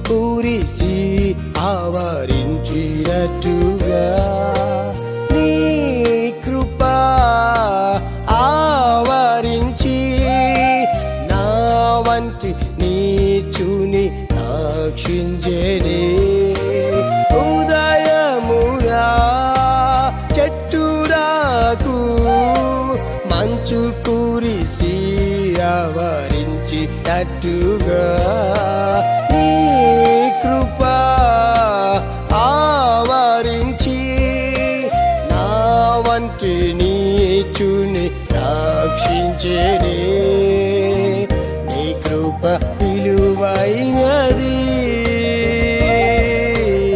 కురిసి ఆవరించినట్టుగా నీ కృప ఆవరించి నా వంటి నీచుని రక్షించెనే. ఉదయమురా చెట్టురాకు మంచు కురిసి ఆవరించినట్టుగా నీ కృప ఆవరించి నా వంటి నీచుని రక్షించెనే.